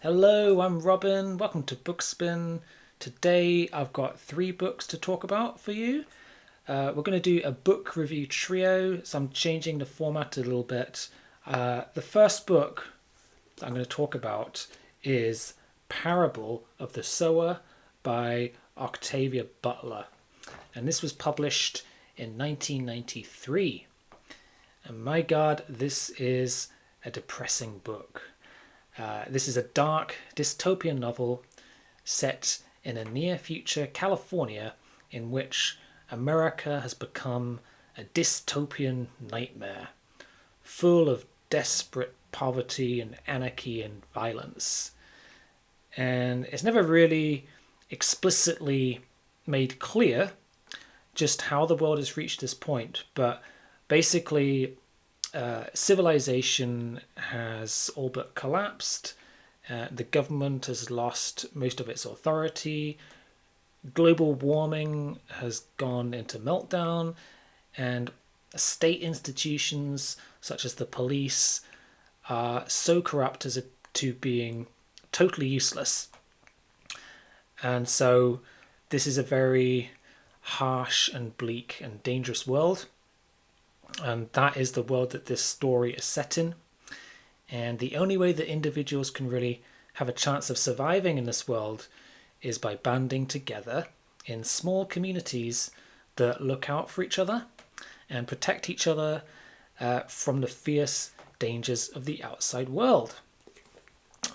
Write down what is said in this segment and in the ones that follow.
Hello, I'm Robin. Welcome to BookSpin. Today I've got three books to talk about for you. We're going to do a book review trio, so I'm changing the format a little bit. The first book that I'm going to talk about is Parable of the Sower by Octavia Butler. And this was published in 1993. And my God, this is a depressing book. This is a dark dystopian novel set in a near future California in which America has become a dystopian nightmare, full of desperate poverty and anarchy and violence. And it's never really explicitly made clear just how the world has reached this point, but basically civilization has all but collapsed. The government has lost most of its authority. Global warming has gone into meltdown, and state institutions such as the police are so corrupt as to being totally useless. And so this is a very harsh and bleak and dangerous world. And that is the world that this story is set in. And the only way that individuals can really have a chance of surviving in this world is by banding together in small communities that look out for each other and protect each other from the fierce dangers of the outside world.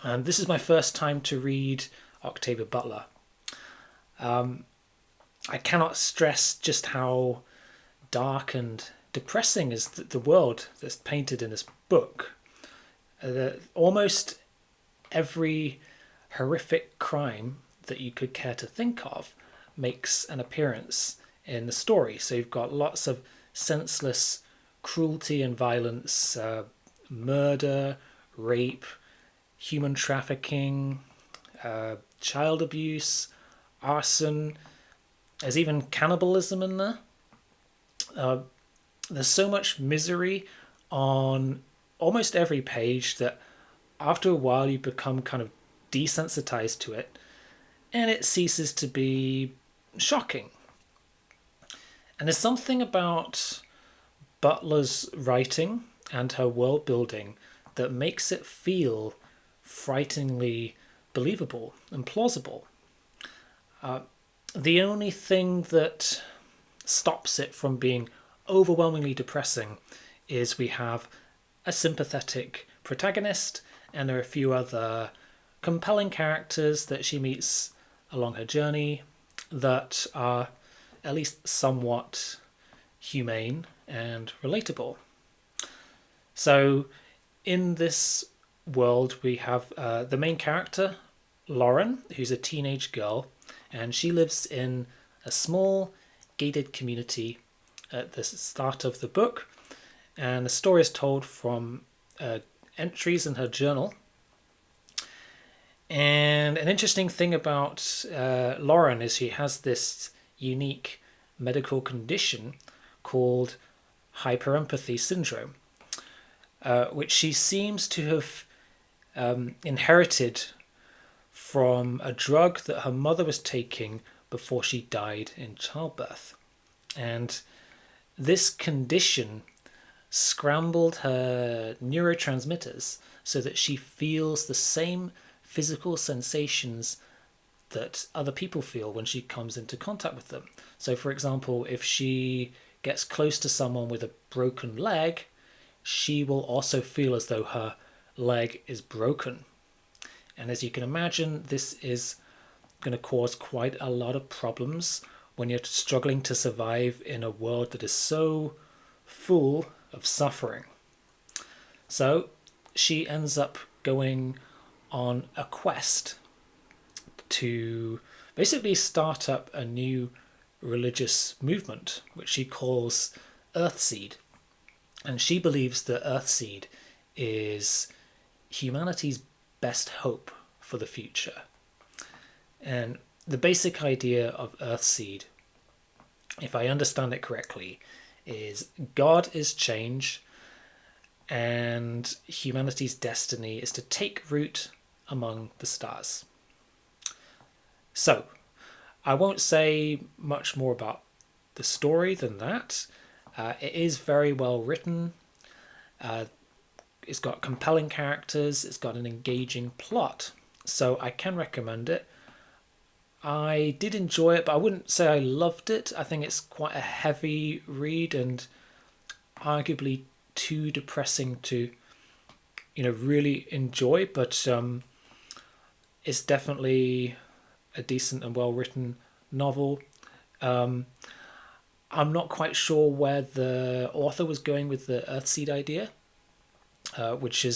And this is my first time to read Octavia Butler. I cannot stress just how dark and depressing is the world that's painted in this book. Almost every horrific crime that you could care to think of makes an appearance in the story. So you've got lots of senseless cruelty and violence, murder, rape, human trafficking, child abuse, arson. There's even cannibalism in there. There's so much misery on almost every page that after a while you become kind of desensitized to it and it ceases to be shocking. And there's something about Butler's writing and her world building that makes it feel frighteningly believable and plausible. The only thing that stops it from being overwhelmingly depressing is we have a sympathetic protagonist and there are a few other compelling characters that she meets along her journey that are at least somewhat humane and relatable. So in this world we have the main character, Lauren, who's a teenage girl, and she lives in a small gated community at the start of the book, and the story is told from entries in her journal. And an interesting thing about Lauren is she has this unique medical condition called hyperempathy syndrome, which she seems to have inherited from a drug that her mother was taking before she died in childbirth. And this condition scrambled her neurotransmitters so that she feels the same physical sensations that other people feel when she comes into contact with them. So, for example, if she gets close to someone with a broken leg, she will also feel as though her leg is broken. And as you can imagine, this is going to cause quite a lot of problems when you're struggling to survive in a world that is so full of suffering. So she ends up going on a quest to basically start up a new religious movement, which she calls Earthseed. And she believes that Earthseed is humanity's best hope for the future. And the basic idea of Earthseed, if I understand it correctly, is God is change and humanity's destiny is to take root among the stars. So, I won't say much more about the story than that. It is very well written. It's got compelling characters. It's got an engaging plot. So I can recommend it. I did enjoy it, but I wouldn't say I loved it. I think it's quite a heavy read and arguably too depressing to, really enjoy. But it's definitely a decent and well-written novel. I'm not quite sure where the author was going with the Earthseed idea, which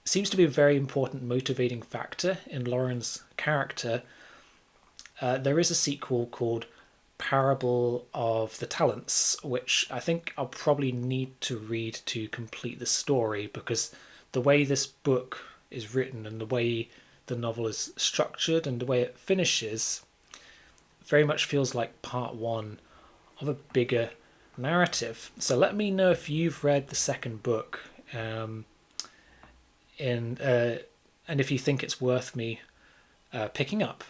seems to be a very important motivating factor in Lauren's character. There is a sequel called Parable of the Talents, which I think I'll probably need to read to complete the story, because the way this book is written and the way the novel is structured and the way it finishes very much feels like part one of a bigger narrative. So let me know if you've read the second book, and if you think it's worth me picking up.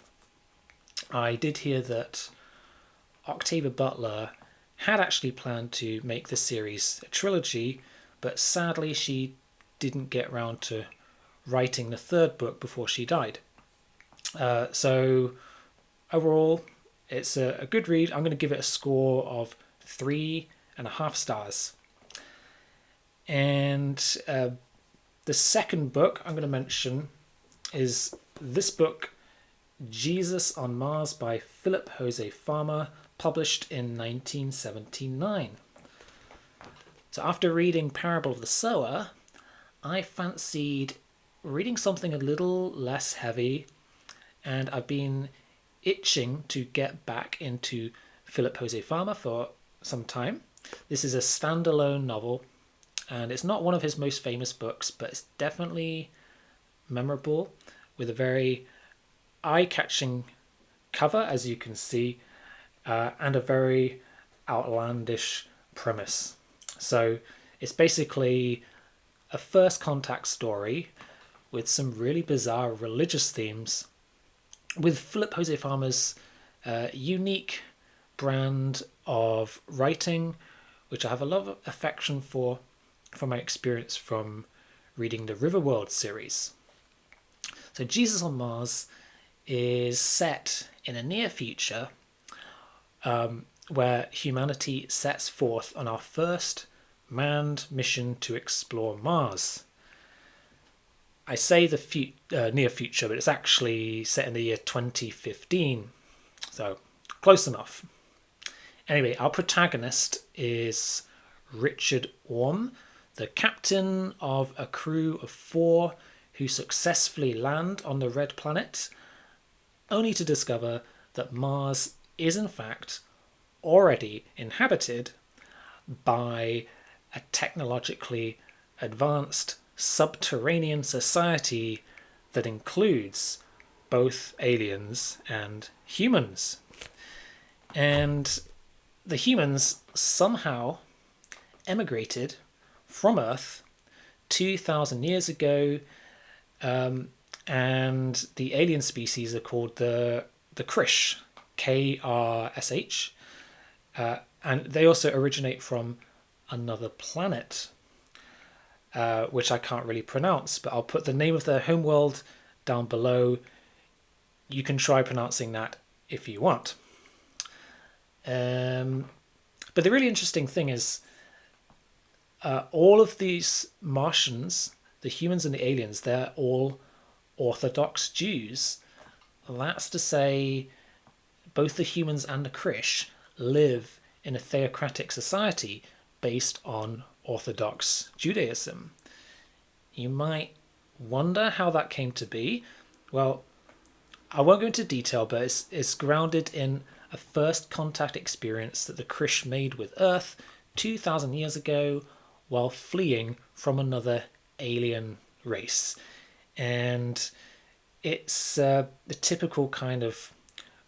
I did hear that Octavia Butler had actually planned to make the series a trilogy, but sadly she didn't get round to writing the third book before she died. So overall, it's a good read. I'm going to give it a score of 3.5 stars. And the second book I'm going to mention is this book, Jesus on Mars by Philip José Farmer, published in 1979. So after reading Parable of the Sower, I fancied reading something a little less heavy, and I've been itching to get back into Philip José Farmer for some time. This is a standalone novel, and it's not one of his most famous books, but it's definitely memorable, with a very eye-catching cover, as you can see, and a very outlandish premise. So it's basically a first contact story with some really bizarre religious themes, with Philip José Farmer's unique brand of writing, which I have a lot of affection for from my experience from reading the Riverworld series. So Jesus on Mars is set in a near future where humanity sets forth on our first manned mission to explore Mars. I say the near future, but it's actually set in the year 2015, so close enough. Anyway, our protagonist is Richard Orme, the captain of a crew of 4 who successfully land on the Red Planet, only to discover that Mars is in fact already inhabited by a technologically advanced subterranean society that includes both aliens and humans. And the humans somehow emigrated from Earth 2,000 years ago, and the alien species are called the Krish, Krsh, and they also originate from another planet, which I can't really pronounce, but I'll put the name of their homeworld down below. You can try pronouncing that if you want. But the really interesting thing is all of these Martians, the humans and the aliens, they're all Orthodox Jews. That's to say, both the humans and the Krish live in a theocratic society based on Orthodox Judaism. You might wonder how that came to be. Well, I won't go into detail, but it's grounded in a first contact experience that the Krish made with Earth 2,000 years ago while fleeing from another alien race. And it's the typical kind of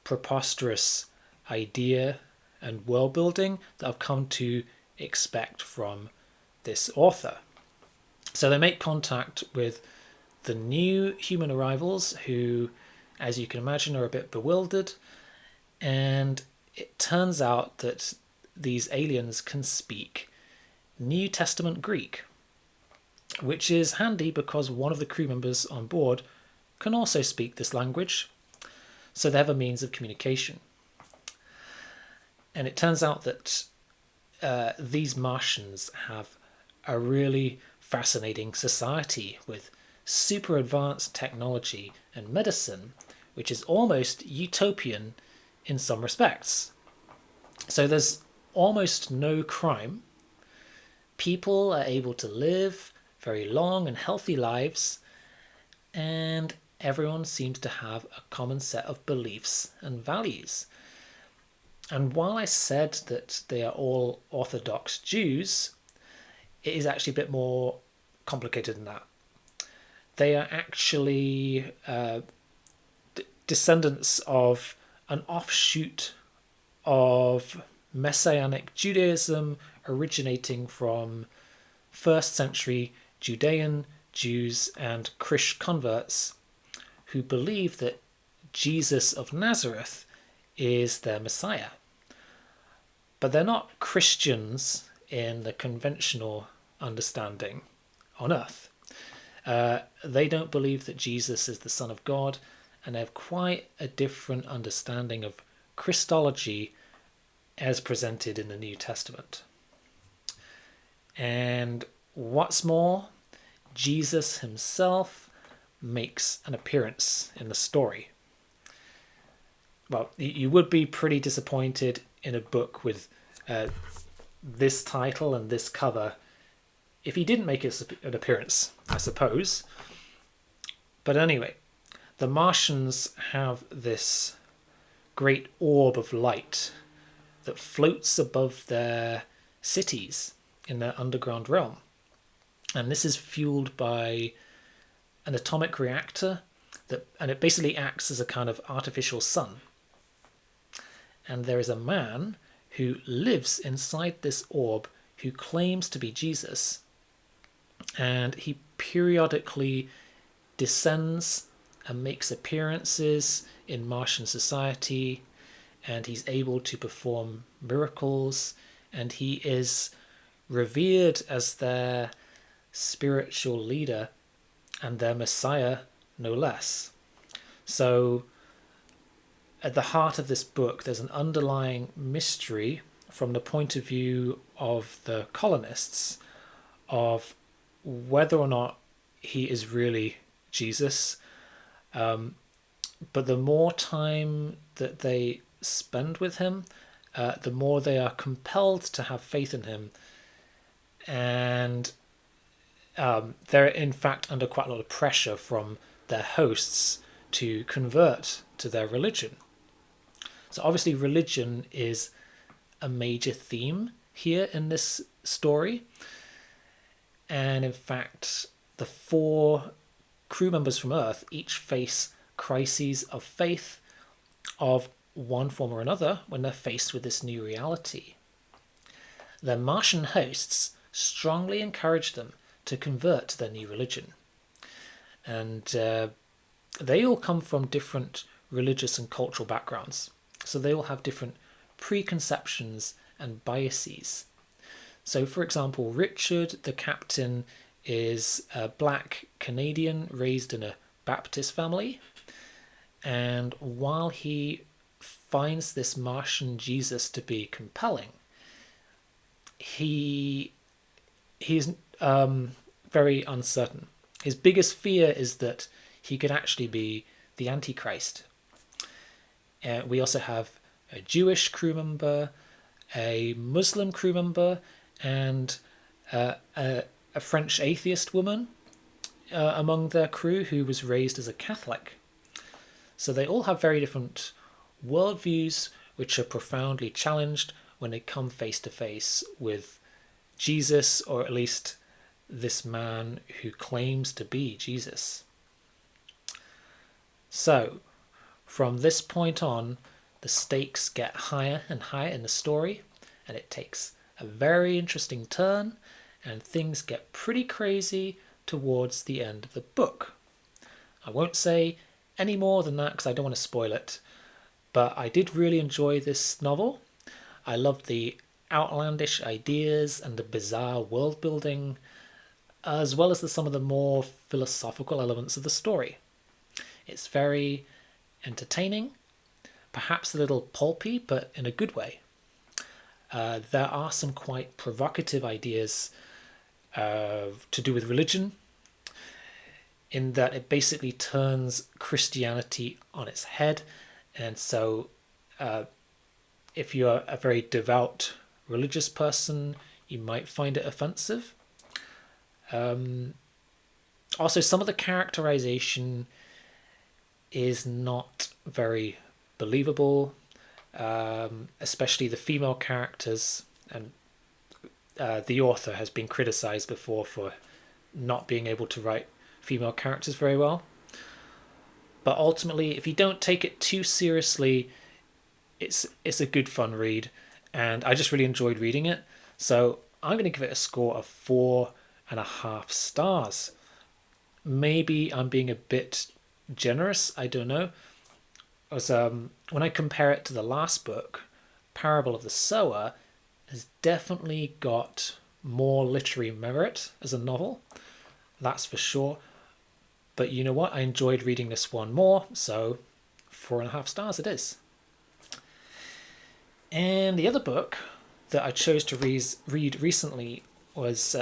preposterous idea and world building that I've come to expect from this author. So they make contact with the new human arrivals who, as you can imagine, are a bit bewildered. And it turns out that these aliens can speak New Testament Greek, which is handy because one of the crew members on board can also speak this language, so they have a means of communication. And it turns out that these Martians have a really fascinating society with super advanced technology and medicine, which is almost utopian in some respects. So there's almost no crime. People are able to live very long and healthy lives, and everyone seems to have a common set of beliefs and values. And while I said that they are all Orthodox Jews, it is actually a bit more complicated than that. They are actually descendants of an offshoot of Messianic Judaism originating from 1st century Judean Jews and Krish converts who believe that Jesus of Nazareth is their Messiah. But they're not Christians in the conventional understanding on earth. They don't believe that Jesus is the Son of God, and they have quite a different understanding of Christology as presented in the New Testament. And what's more, Jesus himself makes an appearance in the story. Well, you would be pretty disappointed in a book with this title and this cover if he didn't make an appearance, I suppose. But anyway, the Martians have this great orb of light that floats above their cities in their underground realm. And this is fueled by an atomic reactor, and it basically acts as a kind of artificial sun. And there is a man who lives inside this orb who claims to be Jesus. And he periodically descends and makes appearances in Martian society, and he's able to perform miracles, and he is revered as their spiritual leader and their Messiah, no less. So at the heart of this book, there's an underlying mystery from the point of view of the colonists of whether or not he is really Jesus. But the more time that they spend with him, the more they are compelled to have faith in him. And they're in fact under quite a lot of pressure from their hosts to convert to their religion. So obviously religion is a major theme here in this story. And in fact, the 4 crew members from Earth each face crises of faith of one form or another when they're faced with this new reality. Their Martian hosts strongly encourage them to convert to their new religion. And they all come from different religious and cultural backgrounds. So they all have different preconceptions and biases. So, for example, Richard, the captain, is a black Canadian raised in a Baptist family. And while he finds this Martian Jesus to be compelling, he's very uncertain. His biggest fear is that he could actually be the Antichrist. We also have a Jewish crew member, a Muslim crew member, and a French atheist woman among their crew who was raised as a Catholic. So they all have very different worldviews which are profoundly challenged when they come face to face with Jesus, or at least this man who claims to be Jesus. So, from this point on, the stakes get higher and higher in the story, and it takes a very interesting turn, and things get pretty crazy towards the end of the book. I won't say any more than that because I don't want to spoil it. But I did really enjoy this novel. I loved the outlandish ideas and the bizarre world building, as well as some of the more philosophical elements of the story. It's very entertaining, perhaps a little pulpy, but in a good way. There are some quite provocative ideas to do with religion, in that it basically turns Christianity on its head. And so, if you're a very devout religious person, you might find it offensive. Also, some of the characterization is not very believable, especially the female characters. And the author has been criticized before for not being able to write female characters very well. But ultimately, if you don't take it too seriously, it's a good fun read, and I just really enjoyed reading it. So I'm going to give it a score of 4.5 stars. Maybe I'm being a bit generous, I don't know. As when I compare it to the last book, Parable of the Sower has definitely got more literary merit as a novel, that's for sure. But you know what? I enjoyed reading this one more, so 4.5 stars it is. And the other book that I chose to read recently was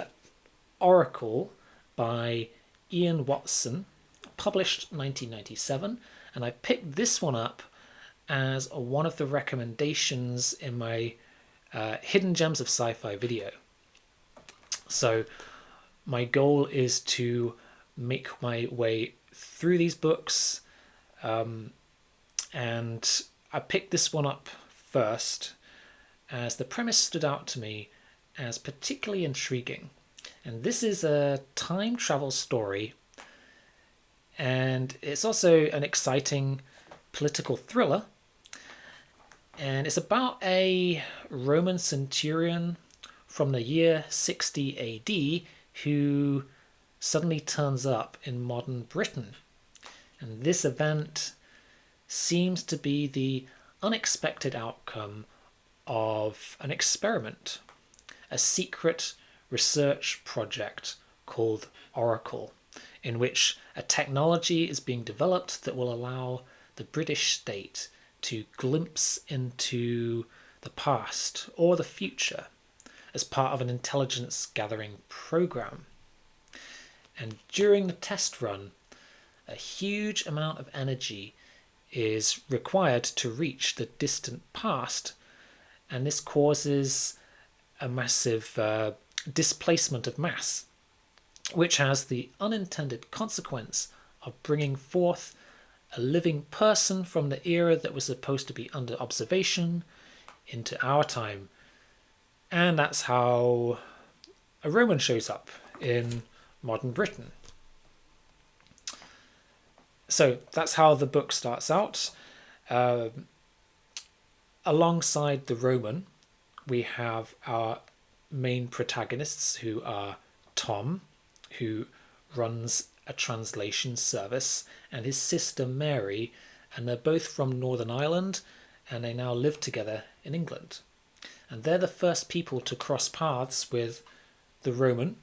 Oracle by Ian Watson, published 1997. And I picked this one up as one of the recommendations in my Hidden Gems of Sci-Fi video. So my goal is to make my way through these books, and I picked this one up first as the premise stood out to me as particularly intriguing. And this is a time travel story, and it's also an exciting political thriller. And it's about a Roman centurion from the year 60 AD who suddenly turns up in modern Britain. And this event seems to be the unexpected outcome of an experiment, a secret research project called Oracle, in which a technology is being developed that will allow the British state to glimpse into the past or the future as part of an intelligence gathering program. And during the test run, a huge amount of energy is required to reach the distant past, and this causes a massive displacement of mass, which has the unintended consequence of bringing forth a living person from the era that was supposed to be under observation into our time. And that's how a Roman shows up in modern Britain. So that's how the book starts out. Alongside the Roman, we have our main protagonists, who are Tom, who runs a translation service, and his sister Mary, and they're both from Northern Ireland, and they now live together in England. And they're the first people to cross paths with the Roman,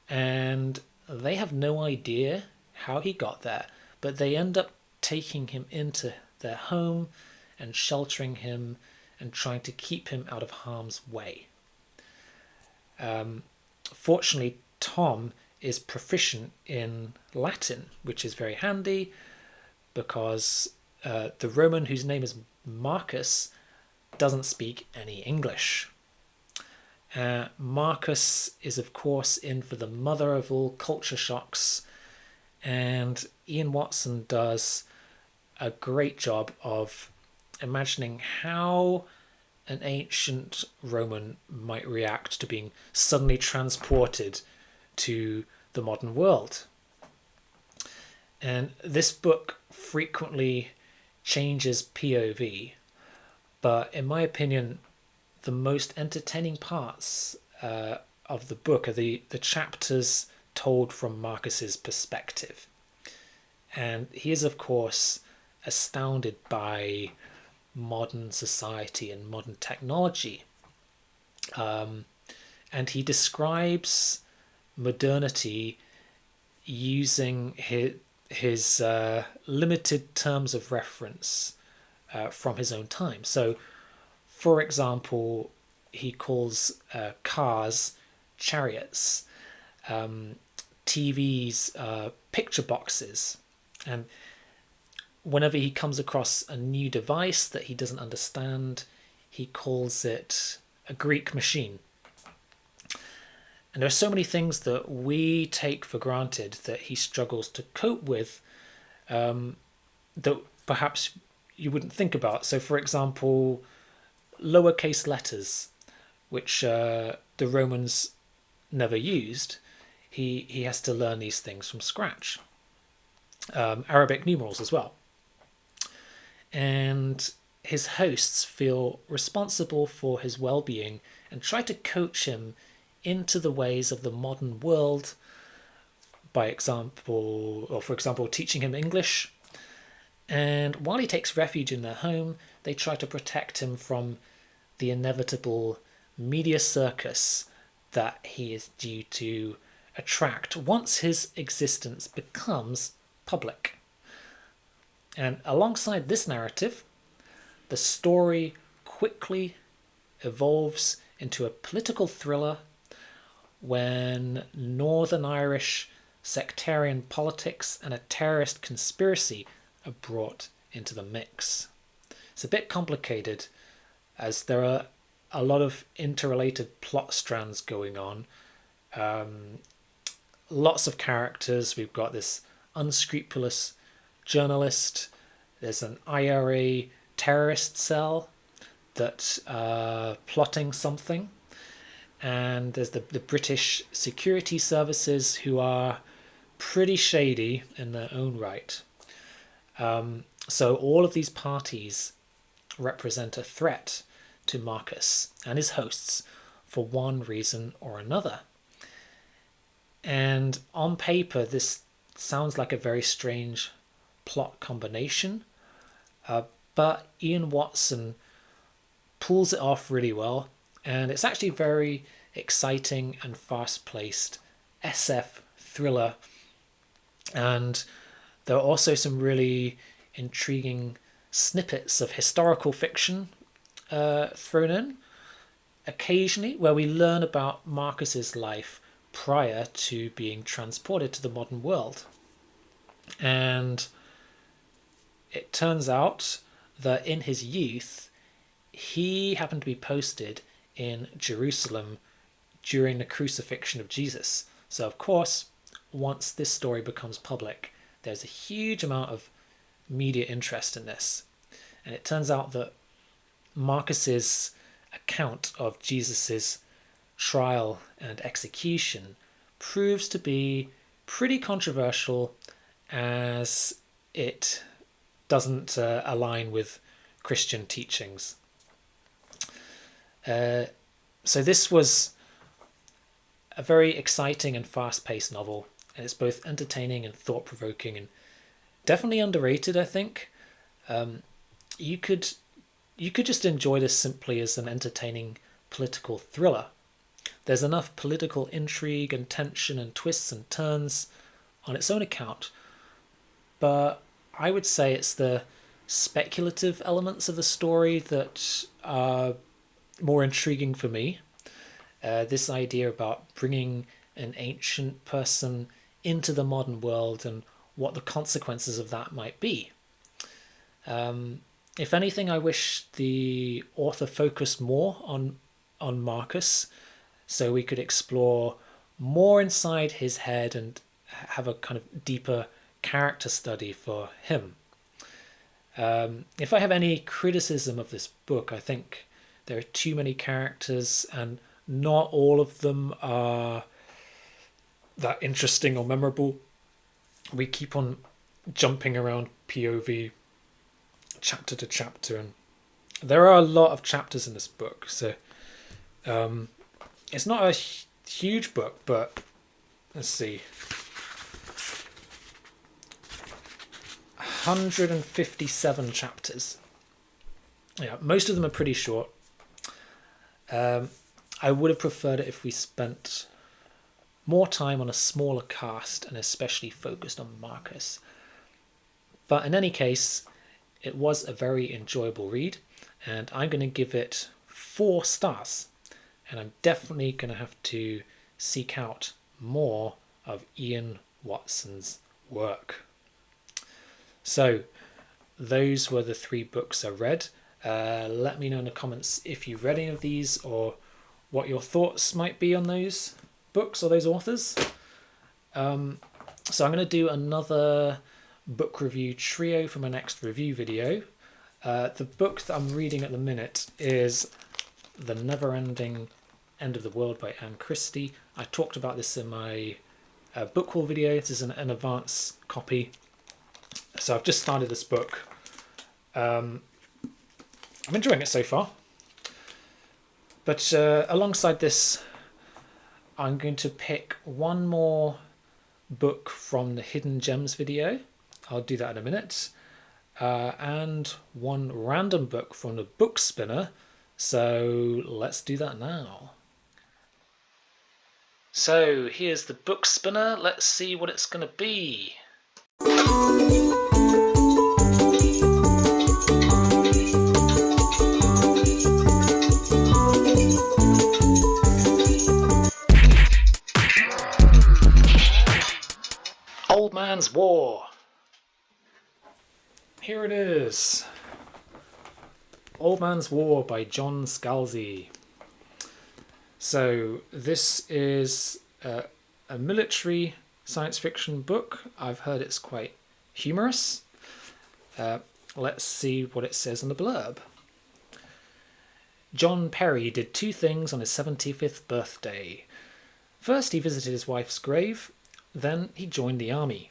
and they have no idea how he got there, but they end up taking him into their home and sheltering him and trying to keep him out of harm's way. Fortunately, Tom is proficient in Latin, which is very handy because the Roman, whose name is Marcus, doesn't speak any English. Marcus is, of course, in for the mother of all culture shocks, and Ian Watson does a great job of imagining how an ancient Roman might react to being suddenly transported to the modern world. And this book frequently changes POV, but in my opinion, the most entertaining parts of the book are the chapters told from Marcus's perspective. And he is, of course, astounded by modern society and modern technology. And he describes modernity using his limited terms of reference from his own time. So, for example, he calls cars chariots, TVs picture boxes, and whenever he comes across a new device that he doesn't understand, he calls it a Greek machine. And there are so many things that we take for granted that he struggles to cope with, that perhaps you wouldn't think about. So, for example, lowercase letters, which the Romans never used, he has to learn these things from scratch. Arabic numerals as well. And his hosts feel responsible for his well-being and try to coach him into the ways of the modern world by example, or for example, teaching him English. And while he takes refuge in their home, they try to protect him from the inevitable media circus that he is due to attract once his existence becomes public. And alongside this narrative, the story quickly evolves into a political thriller when Northern Irish sectarian politics and a terrorist conspiracy are brought into the mix. It's a bit complicated as there are a lot of interrelated plot strands going on. Lots of characters. We've got this unscrupulous journalist. There's an IRA terrorist cell that's plotting something. And there's the British security services who are pretty shady in their own right. So all of these parties represent a threat to Marcus and his hosts for one reason or another. And on paper, this sounds like a very strange plot combination, but Ian Watson pulls it off really well, and it's actually very exciting and fast-paced SF thriller. And there are also some really intriguing snippets of historical fiction thrown in occasionally, where we learn about Marcus's life prior to being transported to the modern world. And it turns out that in his youth, he happened to be posted in Jerusalem during the crucifixion of Jesus. So, of course, once this story becomes public, there's a huge amount of media interest in this. And it turns out that Marcus's account of Jesus's trial and execution proves to be pretty controversial, as it doesn't align with Christian teachings. So this was a very exciting and fast-paced novel, and it's both entertaining and thought-provoking, and definitely underrated, I think. You could just enjoy this simply as an entertaining political thriller. There's enough political intrigue and tension and twists and turns on its own account, but I would say it's the speculative elements of the story that are more intriguing for me. This idea about bringing an ancient person into the modern world and what the consequences of that might be. If anything, I wish the author focused more on Marcus, so we could explore more inside his head and have a kind of deeper character study for him. If I have any criticism of this book, I think there are too many characters and not all of them are that interesting or memorable. We keep on jumping around POV chapter to chapter, and there are a lot of chapters in this book, so it's not a huge book, but let's see. 157 chapters. Yeah, most of them are pretty short. I would have preferred it if we spent more time on a smaller cast and especially focused on Marcus. But in any case, it was a very enjoyable read, and I'm going to give it 4 stars. And I'm definitely going to have to seek out more of Ian Watson's work. So, those were the 3 books I read. Let me know in the comments if you've read any of these or what your thoughts might be on those books or those authors. So I'm going to do another book review trio for my next review video. The book that I'm reading at the minute is The Never-Ending End of the World by Anne Christie. I talked about this in my book haul video. This is an advance copy. So I've just started this book. I'm enjoying it so far. But alongside this, I'm going to pick one more book from the Hidden Gems video. I'll do that in a minute. And one random book from the BookSpinner. So let's do that now. So here's the BookSpinner. Let's see what it's going to be. Old Man's War. Here it is. Old Man's War by John Scalzi. So this is a military science fiction book. I've heard it's quite humorous. Let's see what it says in the blurb. John Perry did 2 things on his 75th birthday. First, he visited his wife's grave. Then he joined the army.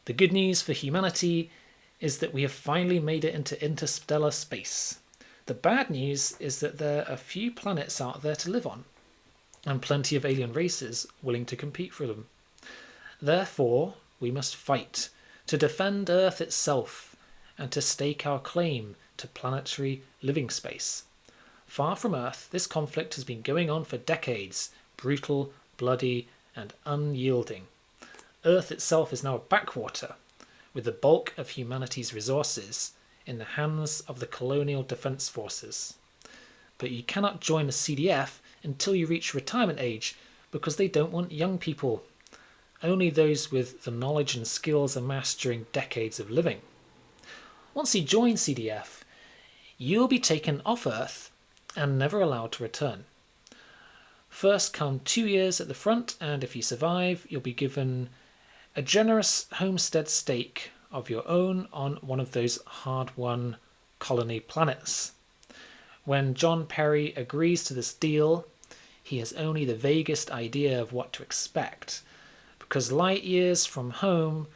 The good news for humanity is that we have finally made it into interstellar space. The bad news is that there are a few planets out there to live on, and plenty of alien races willing to compete for them. Therefore, we must fight to defend Earth itself and to stake our claim to planetary living space. Far from Earth, this conflict has been going on for decades, brutal, bloody, and unyielding. Earth itself is now a backwater, with the bulk of humanity's resources in the hands of the colonial defence forces. But you cannot join the CDF until you reach retirement age because they don't want young people, only those with the knowledge and skills amassed during decades of living. Once you join CDF, you'll be taken off Earth and never allowed to return. First come 2 years at the front, and if you survive, you'll be given a generous homestead stake of your own on one of those hard-won colony planets. When John Perry agrees to this deal, he has only the vaguest idea of what to expect, because light years from home,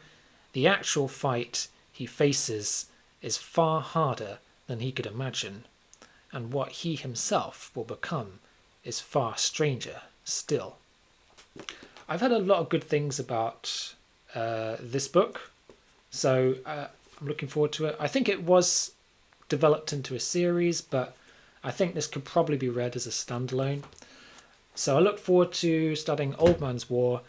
the actual fight he faces is far harder than he could imagine, and what he himself will become is far stranger still. I've heard a lot of good things about this book, so I'm looking forward to it. I think it was developed into a series, but I think this could probably be read as a standalone. So I look forward to studying Old Man's War,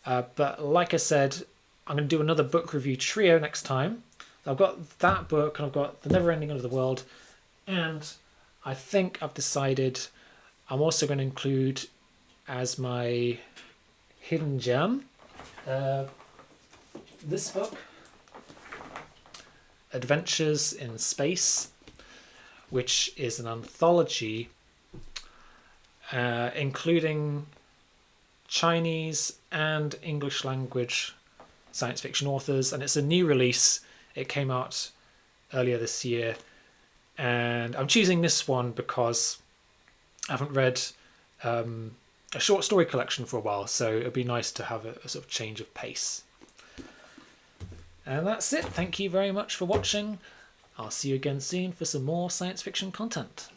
but like I said, I'm going to do another book review trio next time. I've got that book, and I've got The Never-Ending End of the World, and I think I've decided I'm also going to include as my hidden gem this book, Adventures in Space, which is an anthology including Chinese and English language science fiction authors, and it's a new release. It came out earlier this year, and I'm choosing this one because I haven't read a short story collection for a while, so it'd be nice to have a sort of change of pace. And that's it. Thank you very much for watching. I'll see you again soon for some more science fiction content.